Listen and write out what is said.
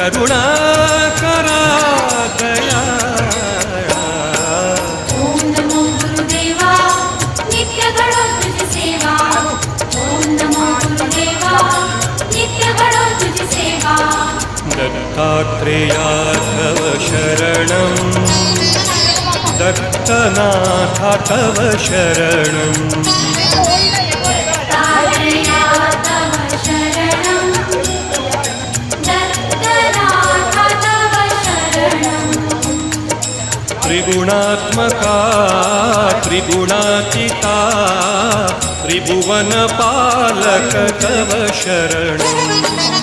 करुणाकरा दया। ओम नमो गुरुदेवा नित्य घडो तुझी सेवा। ओम नमो गुरुदेवा नित्य घडो तुझी सेवा। दत्तात्रेया तव शरणं दत्तनाथा तव शरणं। दत्तात्रेया तव शरणं दत्तनाथा तव शरणं। त्रिगुणात्मका त्रिगुणातीता त्रिभुवनपालक तव शरणं।